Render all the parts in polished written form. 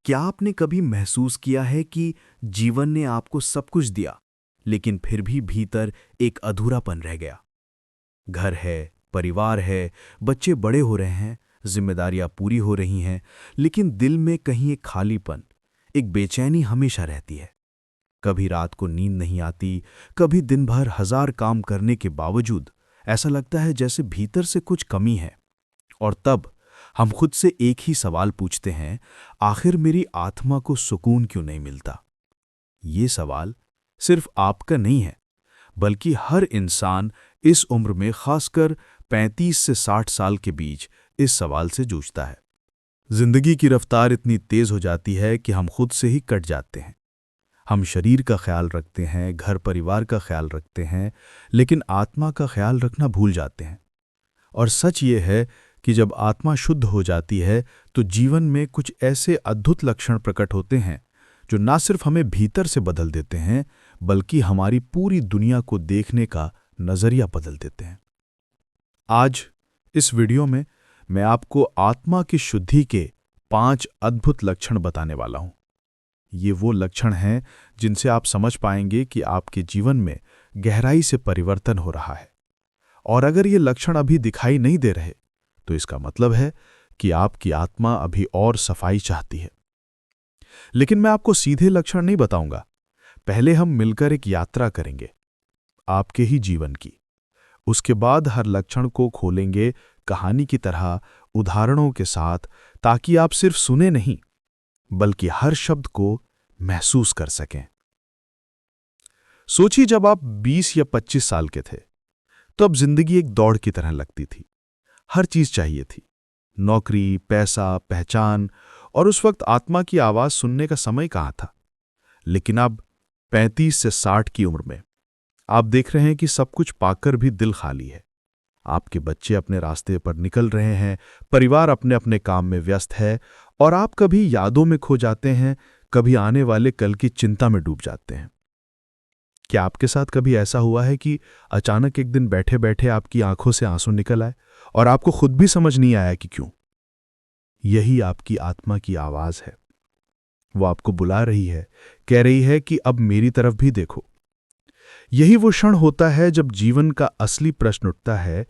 क्या आपने कभी महसूस किया है कि जीवन ने आपको सब कुछ दिया, लेकिन फिर भी भीतर एक अधूरापन रह गया? घर है, परिवार है, बच्चे बड़े हो रहे हैं, जिम्मेदारियां पूरी हो रही हैं, लेकिन दिल में कहीं एक खालीपन, एक बेचैनी हमेशा रहती है। कभी रात को नींद नहीं आती, कभी दिन भर हजार काम करने के बावजूद ऐसा लगता है जैसे भीतर से कुछ कमी है। और तब हम खुद से एक ही सवाल पूछते हैं, आखिर मेरी आत्मा को सुकून क्यों नहीं मिलता? ये सवाल सिर्फ आपका नहीं है, बल्कि हर इंसान इस उम्र में, खासकर 35 से 60 साल के बीच, इस सवाल से जूझता है। जिंदगी की रफ्तार इतनी तेज हो जाती है कि हम खुद से ही कट जाते हैं। हम शरीर का ख्याल रखते हैं, घर परिवार का ख्याल रखते हैं, लेकिन आत्मा का ख्याल रखना भूल जाते हैं। और सच ये है कि जब आत्मा शुद्ध हो जाती है तो जीवन में कुछ ऐसे अद्भुत लक्षण प्रकट होते हैं जो ना सिर्फ हमें भीतर से बदल देते हैं, बल्कि हमारी पूरी दुनिया को देखने का नजरिया बदल देते हैं। आज इस वीडियो में मैं आपको आत्मा की शुद्धि के 5 अद्भुत लक्षण बताने वाला हूं। ये वो लक्षण हैं जिनसे आप समझ पाएंगे कि आपके जीवन में गहराई से परिवर्तन हो रहा है। और अगर ये लक्षण अभी दिखाई नहीं दे रहे, तो इसका मतलब है कि आपकी आत्मा अभी और सफाई चाहती है। लेकिन मैं आपको सीधे लक्षण नहीं बताऊंगा। पहले हम मिलकर एक यात्रा करेंगे, आपके ही जीवन की। उसके बाद हर लक्षण को खोलेंगे कहानी की तरह, उदाहरणों के साथ, ताकि आप सिर्फ सुने नहीं, बल्कि हर शब्द को महसूस कर सकें। सोचिए, जब आप 20 या 25 साल के थे, तो अब जिंदगी एक दौड़ की तरह लगती थी। हर चीज चाहिए थी, नौकरी, पैसा, पहचान, और उस वक्त आत्मा की आवाज सुनने का समय कहाँ था। लेकिन अब 35 से 60 की उम्र में आप देख रहे हैं कि सब कुछ पाकर भी दिल खाली है। आपके बच्चे अपने रास्ते पर निकल रहे हैं, परिवार अपने अपने काम में व्यस्त है, और आप कभी यादों में खो जाते हैं, कभी आने वाले कल की चिंता में डूब जाते हैं। क्या आपके साथ कभी ऐसा हुआ है कि अचानक एक दिन बैठे बैठे आपकी आंखों से आंसू निकल आए और आपको खुद भी समझ नहीं आया कि क्यों? यही आपकी आत्मा की आवाज है। वो आपको बुला रही है, कह रही है कि अब मेरी तरफ भी देखो। यही वो क्षण होता है जब जीवन का असली प्रश्न उठता है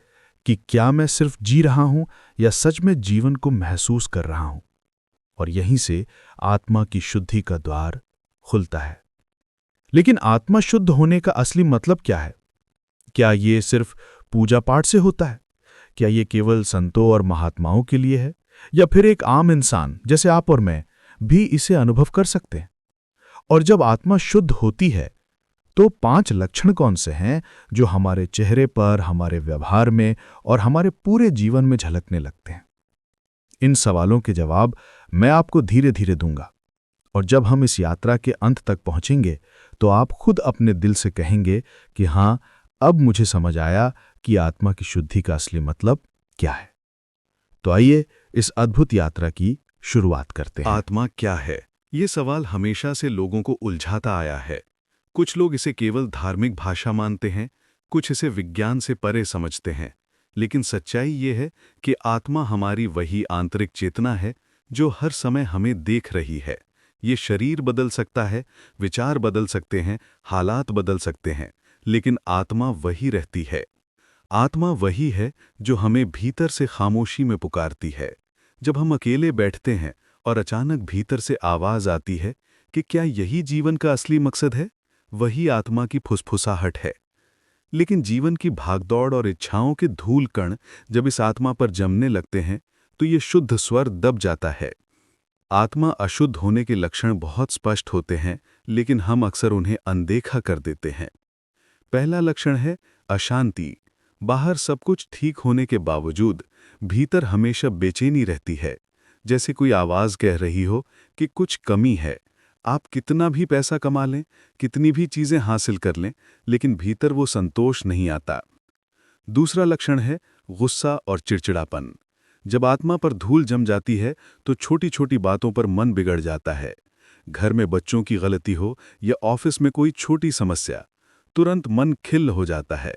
कि क्या मैं सिर्फ जी रहा हूं या सच में जीवन को महसूस कर रहा हूं। और यहीं से आत्मा की शुद्धि का द्वार खुलता है। लेकिन आत्मा शुद्ध होने का असली मतलब क्या है? क्या ये सिर्फ पूजा पाठ से होता है? क्या ये केवल संतों और महात्माओं के लिए है, या फिर एक आम इंसान जैसे आप और मैं भी इसे अनुभव कर सकते हैं? और जब आत्मा शुद्ध होती है तो 5 लक्षण कौन से हैं जो हमारे चेहरे पर, हमारे व्यवहार में और हमारे पूरे जीवन में झलकने लगते हैं? इन सवालों के जवाब मैं आपको धीरे धीरे दूंगा। और जब हम इस यात्रा के अंत तक पहुंचेंगे तो आप खुद अपने दिल से कहेंगे कि हां, अब मुझे समझ आया कि आत्मा की शुद्धि का असली मतलब क्या है। तो आइए इस अद्भुत यात्रा की शुरुआत करते हैं। आत्मा क्या है? ये सवाल हमेशा से लोगों को उलझाता आया है। कुछ लोग इसे केवल धार्मिक भाषा मानते हैं, कुछ इसे विज्ञान से परे समझते हैं। लेकिन सच्चाई ये है कि आत्मा हमारी वही आंतरिक चेतना है जो हर समय हमें देख रही है। ये शरीर बदल सकता है, विचार बदल सकते हैं, हालात बदल सकते हैं, लेकिन आत्मा वही रहती है। आत्मा वही है जो हमें भीतर से खामोशी में पुकारती है। जब हम अकेले बैठते हैं और अचानक भीतर से आवाज आती है कि क्या यही जीवन का असली मकसद है, वही आत्मा की फुसफुसाहट है। लेकिन जीवन की भागदौड़ और इच्छाओं के धूल कण जब इस आत्मा पर जमने लगते हैं तो ये शुद्ध स्वर दब जाता है। आत्मा अशुद्ध होने के लक्षण बहुत स्पष्ट होते हैं, लेकिन हम अक्सर उन्हें अनदेखा कर देते हैं। पहला लक्षण है अशांति। बाहर सब कुछ ठीक होने के बावजूद भीतर हमेशा बेचैनी रहती है, जैसे कोई आवाज कह रही हो कि कुछ कमी है। आप कितना भी पैसा कमा लें, कितनी भी चीजें हासिल कर लें, लेकिन भीतर वो संतोष नहीं आता। दूसरा लक्षण है गुस्सा और चिड़चिड़ापन। जब आत्मा पर धूल जम जाती है तो छोटी छोटी बातों पर मन बिगड़ जाता है। घर में बच्चों की गलती हो या ऑफिस में कोई छोटी समस्या, तुरंत मन खिन्न हो जाता है।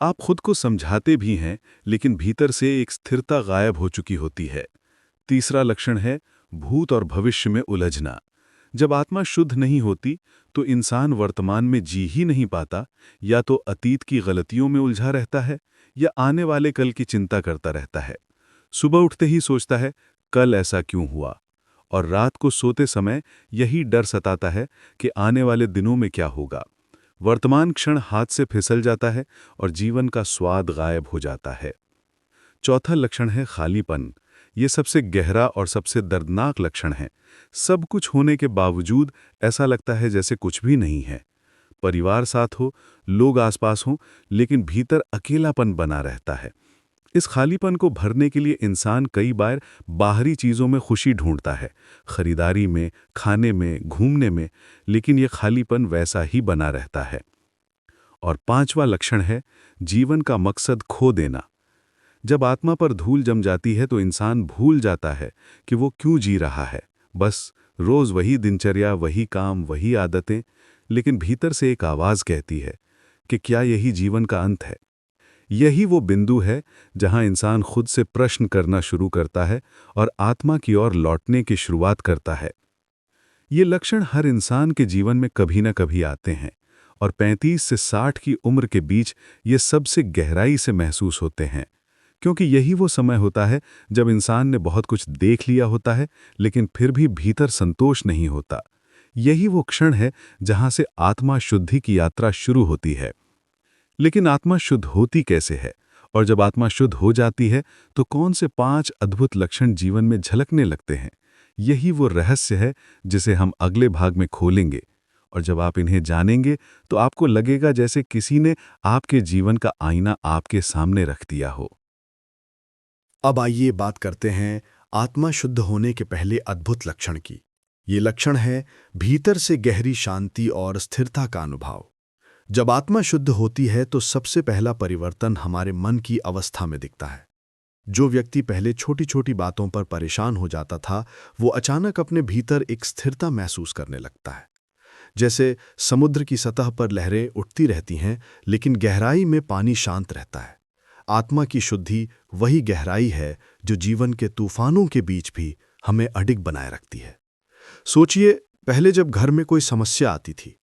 आप खुद को समझाते भी हैं, लेकिन भीतर से एक स्थिरता गायब हो चुकी होती है। तीसरा लक्षण है भूत और भविष्य में उलझना। जब आत्मा शुद्ध नहीं होती तो इंसान वर्तमान में जी ही नहीं पाता, या तो अतीत की गलतियों में उलझा रहता है या आने वाले कल की चिंता करता रहता है। सुबह उठते ही सोचता है कल ऐसा क्यों हुआ, और रात को सोते समय यही डर सताता है कि आने वाले दिनों में क्या होगा। वर्तमान क्षण हाथ से फिसल जाता है और जीवन का स्वाद गायब हो जाता है। चौथा लक्षण है खालीपन। ये सबसे गहरा और सबसे दर्दनाक लक्षण है। सब कुछ होने के बावजूद ऐसा लगता है जैसे कुछ भी नहीं है। परिवार साथ हो, लोग आसपास हों, लेकिन भीतर अकेलापन बना रहता है। इस खालीपन को भरने के लिए इंसान कई बार बाहरी चीज़ों में खुशी ढूंढता है, खरीदारी में, खाने में, घूमने में, लेकिन ये खालीपन वैसा ही बना रहता है। और पांचवा लक्षण है जीवन का मकसद खो देना। जब आत्मा पर धूल जम जाती है तो इंसान भूल जाता है कि वो क्यों जी रहा है। बस रोज वही दिनचर्या, वही काम, वही आदतें, लेकिन भीतर से एक आवाज़ कहती है कि क्या यही जीवन का अंत है। यही वो बिंदु है जहां इंसान खुद से प्रश्न करना शुरू करता है और आत्मा की ओर लौटने की शुरुआत करता है। ये लक्षण हर इंसान के जीवन में कभी न कभी आते हैं, और 35 से 60 की उम्र के बीच ये सबसे गहराई से महसूस होते हैं, क्योंकि यही वो समय होता है जब इंसान ने बहुत कुछ देख लिया होता है, लेकिन फिर भी भीतर संतोष नहीं होता। यही वो क्षण है जहां से आत्मा शुद्धि की यात्रा शुरू होती है। लेकिन आत्मा शुद्ध होती कैसे है, और जब आत्मा शुद्ध हो जाती है तो कौन से 5 अद्भुत लक्षण जीवन में झलकने लगते हैं? यही वो रहस्य है जिसे हम अगले भाग में खोलेंगे। और जब आप इन्हें जानेंगे तो आपको लगेगा जैसे किसी ने आपके जीवन का आईना आपके सामने रख दिया हो। अब आइए बात करते हैं आत्मा शुद्ध होने के पहले अद्भुत लक्षण की। ये लक्षण है भीतर से गहरी शांति और स्थिरता का अनुभव। जब आत्मा शुद्ध होती है तो सबसे पहला परिवर्तन हमारे मन की अवस्था में दिखता है। जो व्यक्ति पहले छोटी छोटी बातों पर परेशान हो जाता था, वो अचानक अपने भीतर एक स्थिरता महसूस करने लगता है। जैसे समुद्र की सतह पर लहरें उठती रहती हैं, लेकिन गहराई में पानी शांत रहता है। आत्मा की शुद्धि वही गहराई है जो जीवन के तूफानों के बीच भी हमें अडिग बनाए रखती है। सोचिए, पहले जब घर में कोई समस्या आती थी,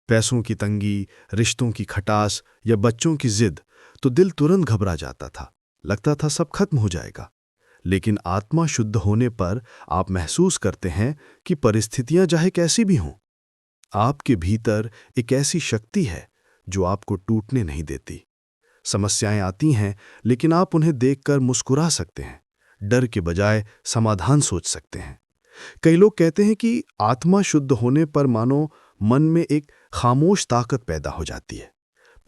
पैसों की तंगी, रिश्तों की खटास या बच्चों की जिद, तो दिल तुरंत घबरा जाता था, लगता था सब खत्म हो जाएगा। लेकिन आत्मा शुद्ध होने पर आप महसूस करते हैं कि परिस्थितियां चाहे कैसी भी हों, आपके भीतर एक ऐसी शक्ति है जो आपको टूटने नहीं देती। समस्याएं आती हैं, लेकिन आप उन्हें देखकर मुस्कुरा सकते हैं, डर के बजाय समाधान सोच सकते हैं। कई लोग कहते हैं कि आत्मा शुद्ध होने पर मानो मन में एक खामोश ताकत पैदा हो जाती है।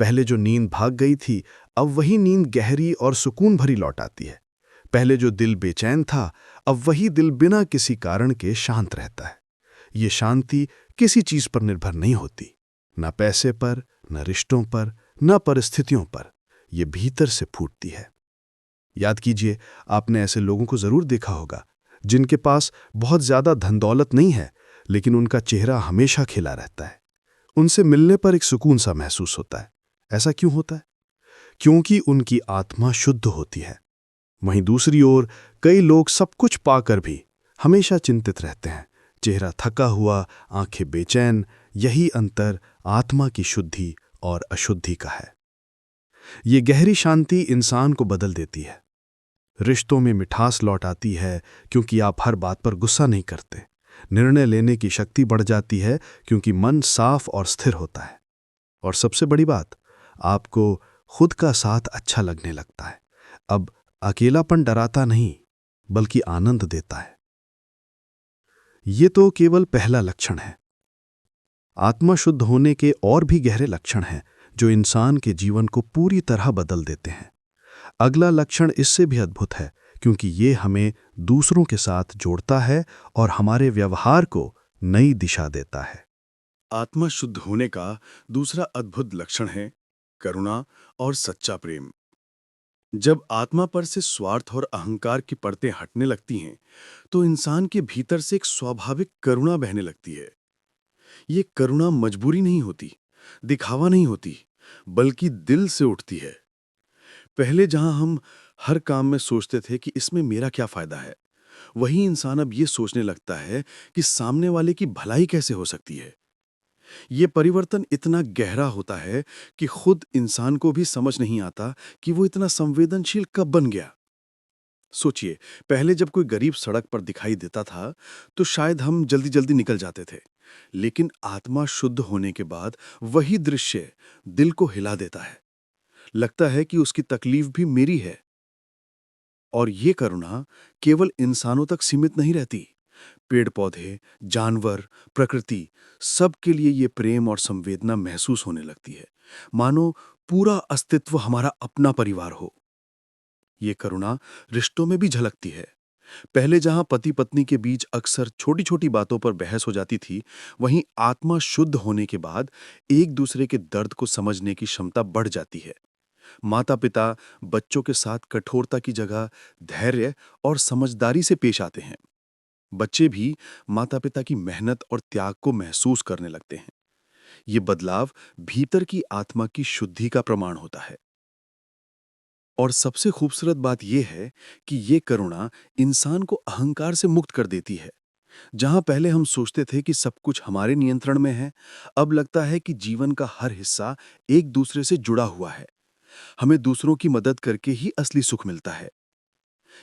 पहले जो नींद भाग गई थी, अब वही नींद गहरी और सुकून भरी लौट आती है। पहले जो दिल बेचैन था, अब वही दिल बिना किसी कारण के शांत रहता है। ये शांति किसी चीज पर निर्भर नहीं होती, न पैसे पर, न रिश्तों पर, न परिस्थितियों पर। ये भीतर से फूटती है। याद कीजिए, आपने ऐसे लोगों को जरूर देखा होगा जिनके पास बहुत ज्यादा धन दौलत नहीं है, लेकिन उनका चेहरा हमेशा खिला रहता है। उनसे मिलने पर एक सुकून सा महसूस होता है। ऐसा क्यों होता है? क्योंकि उनकी आत्मा शुद्ध होती है। वहीं दूसरी ओर कई लोग सब कुछ पाकर भी हमेशा चिंतित रहते हैं, चेहरा थका हुआ, आंखें बेचैन। यही अंतर आत्मा की शुद्धि और अशुद्धि का है। ये गहरी शांति इंसान को बदल देती है। रिश्तों में मिठास लौट आती है क्योंकि आप हर बात पर गुस्सा नहीं करते। निर्णय लेने की शक्ति बढ़ जाती है क्योंकि मन साफ और स्थिर होता है। और सबसे बड़ी बात, आपको खुद का साथ अच्छा लगने लगता है। अब अकेलापन डराता नहीं, बल्कि आनंद देता है। ये तो केवल पहला लक्षण है। आत्मा शुद्ध होने के और भी गहरे लक्षण हैं जो इंसान के जीवन को पूरी तरह बदल देते हैं। अगला लक्षण इससे भी अद्भुत है, क्योंकि ये हमें दूसरों के साथ जोड़ता है और हमारे व्यवहार को नई दिशा देता है। आत्मा शुद्ध होने का दूसरा अद्भुत लक्षण है करुणा और सच्चा प्रेम। जब आत्मा पर से स्वार्थ और अहंकार की परतें हटने लगती हैं, तो इंसान के भीतर से एक स्वाभाविक करुणा बहने लगती है। ये करुणा मजबूरी नहीं होती, दिखावा नहीं होती, बल्कि दिल से उठती है। पहले जहां हम हर काम में सोचते थे कि इसमें मेरा क्या फायदा है, वही इंसान अब ये सोचने लगता है कि सामने वाले की भलाई कैसे हो सकती है। ये परिवर्तन इतना गहरा होता है कि खुद इंसान को भी समझ नहीं आता कि वो इतना संवेदनशील कब बन गया। सोचिए, पहले जब कोई गरीब सड़क पर दिखाई देता था, तो शायद हम जल्दी-जल्दी निकल जाते थे। लेकिन आत्मा शुद्ध होने के बाद वही दृश्य दिल को हिला देता है। लगता है कि उसकी तकलीफ भी मेरी है। और ये करुणा केवल इंसानों तक सीमित नहीं रहती। पेड़-पौधे, जानवर, प्रकृति, सब के लिए ये प्रेम और संवेदना महसूस होने लगती है। मानो पूरा अस्तित्व हमारा अपना परिवार हो। ये करुणा रिश्तों में भी झलकती है। पहले जहां पति पत्नी के बीच अक्सर छोटी छोटी बातों पर बहस हो जाती थी, वहीं आत्मा शुद्ध होने के बाद एक दूसरे के दर्द को समझने की क्षमता बढ़ जाती है। माता पिता बच्चों के साथ कठोरता की जगह धैर्य और समझदारी से पेश आते हैं। बच्चे भी माता पिता की मेहनत और त्याग को महसूस करने लगते हैं। ये बदलाव भीतर की आत्मा की शुद्धि का प्रमाण होता है। और सबसे खूबसूरत बात यह है कि ये करुणा इंसान को अहंकार से मुक्त कर देती है। जहां पहले हम सोचते थे कि सब कुछ हमारे नियंत्रण में है, अब लगता है कि जीवन का हर हिस्सा एक दूसरे से जुड़ा हुआ है। हमें दूसरों की मदद करके ही असली सुख मिलता है।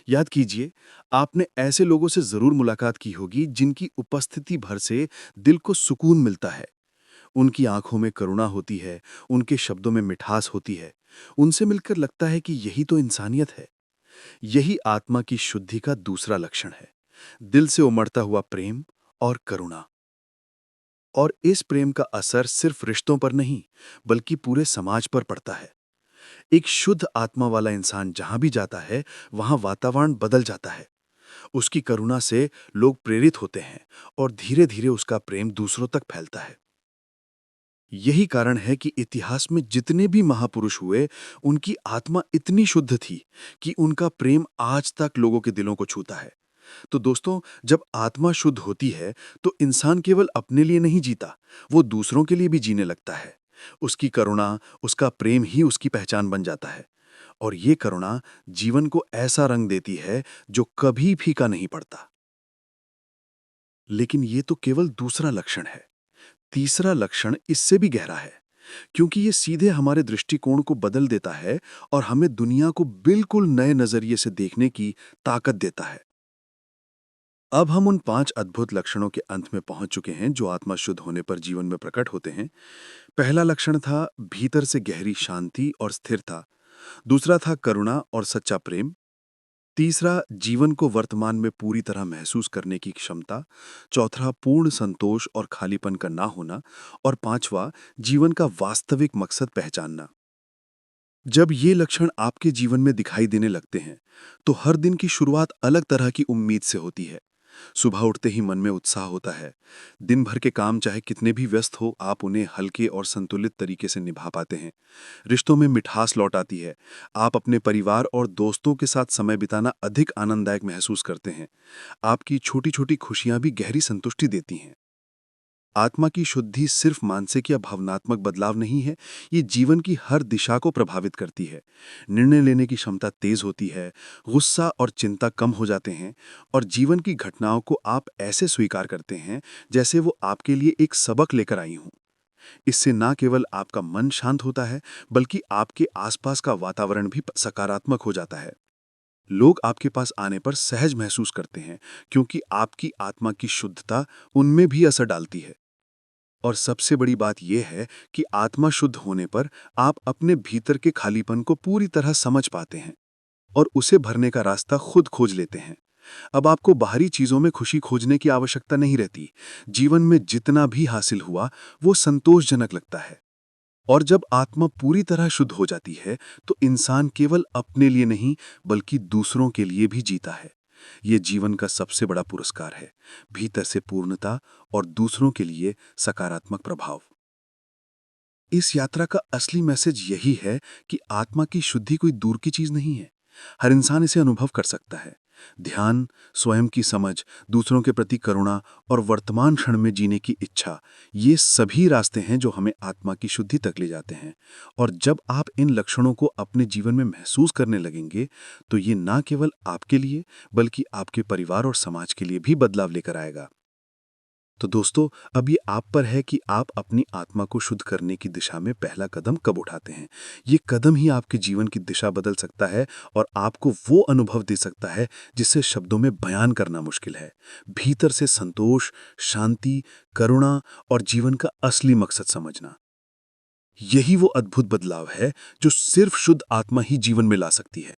याद कीजिए, आपने ऐसे लोगों से जरूर मुलाकात की होगी जिनकी उपस्थिति भर से दिल को सुकून मिलता है। उनकी आंखों में करुणा होती है, उनके शब्दों में मिठास होती है। उनसे मिलकर लगता है कि यही तो इंसानियत है। यही आत्मा की शुद्धि का दूसरा लक्षण है, दिल से उमड़ता हुआ प्रेम और करुणा। और इस प्रेम का असर सिर्फ रिश्तों पर नहीं, बल्कि पूरे समाज पर पड़ता है। एक शुद्ध आत्मा वाला इंसान जहां भी जाता है, वहां वातावरण बदल जाता है। उसकी करुणा से लोग प्रेरित होते हैं और धीरे धीरे उसका प्रेम दूसरों तक फैलता है। यही कारण है कि इतिहास में जितने भी महापुरुष हुए, उनकी आत्मा इतनी शुद्ध थी कि उनका प्रेम आज तक लोगों के दिलों को छूता है। तो दोस्तों, जब आत्मा शुद्ध होती है, तो इंसान केवल अपने लिए नहीं जीता, वो दूसरों के लिए भी जीने लगता है। उसकी करुणा, उसका प्रेम ही उसकी पहचान बन जाता है। और ये करुणा जीवन को ऐसा रंग देती है जो कभी फीका नहीं पड़ता। लेकिन ये तो केवल दूसरा लक्षण है। तीसरा लक्षण इससे भी गहरा है, क्योंकि ये सीधे हमारे दृष्टिकोण को बदल देता है और हमें दुनिया को बिल्कुल नए नजरिए से देखने की ताकत देता है। अब हम उन 5 अद्भुत लक्षणों के अंत में पहुंच चुके हैं जो आत्मा शुद्ध होने पर जीवन में प्रकट होते हैं। पहला लक्षण था भीतर से गहरी शांति और स्थिरता। दूसरा था करुणा और सच्चा प्रेम। तीसरा, जीवन को वर्तमान में पूरी तरह महसूस करने की क्षमता। चौथा, पूर्ण संतोष और खालीपन का ना होना। और पांचवा, जीवन का वास्तविक मकसद पहचानना। जब ये लक्षण आपके जीवन में दिखाई देने लगते हैं, तो हर दिन की शुरुआत अलग तरह की उम्मीद से होती है। सुबह उठते ही मन में उत्साह होता है। दिन भर के काम चाहे कितने भी व्यस्त हो, आप उन्हें हल्के और संतुलित तरीके से निभा पाते हैं। रिश्तों में मिठास लौट आती है। आप अपने परिवार और दोस्तों के साथ समय बिताना अधिक आनंददायक महसूस करते हैं। आपकी छोटी-छोटी खुशियां भी गहरी संतुष्टि देती हैं। आत्मा की शुद्धि सिर्फ मानसिक या भावनात्मक बदलाव नहीं है, ये जीवन की हर दिशा को प्रभावित करती है। निर्णय लेने की क्षमता तेज होती है, गुस्सा और चिंता कम हो जाते हैं, और जीवन की घटनाओं को आप ऐसे स्वीकार करते हैं जैसे वो आपके लिए एक सबक लेकर आई हों। इससे ना केवल आपका मन शांत होता है, बल्कि आपके आसपास का वातावरण भी सकारात्मक हो जाता है। लोग आपके पास आने पर सहज महसूस करते हैं, क्योंकि आपकी आत्मा की शुद्धता उनमें भी असर डालती है। और सबसे बड़ी बात यह है कि आत्मा शुद्ध होने पर आप अपने भीतर के खालीपन को पूरी तरह समझ पाते हैं और उसे भरने का रास्ता खुद खोज लेते हैं। अब आपको बाहरी चीजों में खुशी खोजने की आवश्यकता नहीं रहती। जीवन में जितना भी हासिल हुआ, वो संतोषजनक लगता है। और जब आत्मा पूरी तरह शुद्ध हो जाती है, तो इंसान केवल अपने लिए नहीं, बल्कि दूसरों के लिए भी जीता है। ये जीवन का सबसे बड़ा पुरस्कार है, भीतर से पूर्णता और दूसरों के लिए सकारात्मक प्रभाव। इस यात्रा का असली मैसेज यही है कि आत्मा की शुद्धि कोई दूर की चीज नहीं है। हर इंसान इसे अनुभव कर सकता है। ध्यान, स्वयं की समझ, दूसरों के प्रति करुणा और वर्तमान क्षण में जीने की इच्छा, ये सभी रास्ते हैं जो हमें आत्मा की शुद्धि तक ले जाते हैं। और जब आप इन लक्षणों को अपने जीवन में महसूस करने लगेंगे, तो ये ना केवल आपके लिए बल्कि आपके परिवार और समाज के लिए भी बदलाव लेकर आएगा। तो दोस्तों, अब ये आप पर है कि आप अपनी आत्मा को शुद्ध करने की दिशा में पहला कदम कब उठाते हैं। ये कदम ही आपके जीवन की दिशा बदल सकता है और आपको वो अनुभव दे सकता है जिसे शब्दों में बयान करना मुश्किल है। भीतर से संतोष, शांति, करुणा और जीवन का असली मकसद समझना। यही वो अद्भुत बदलाव है जो सिर्फ शुद्ध आत्मा ही जीवन में ला सकती है।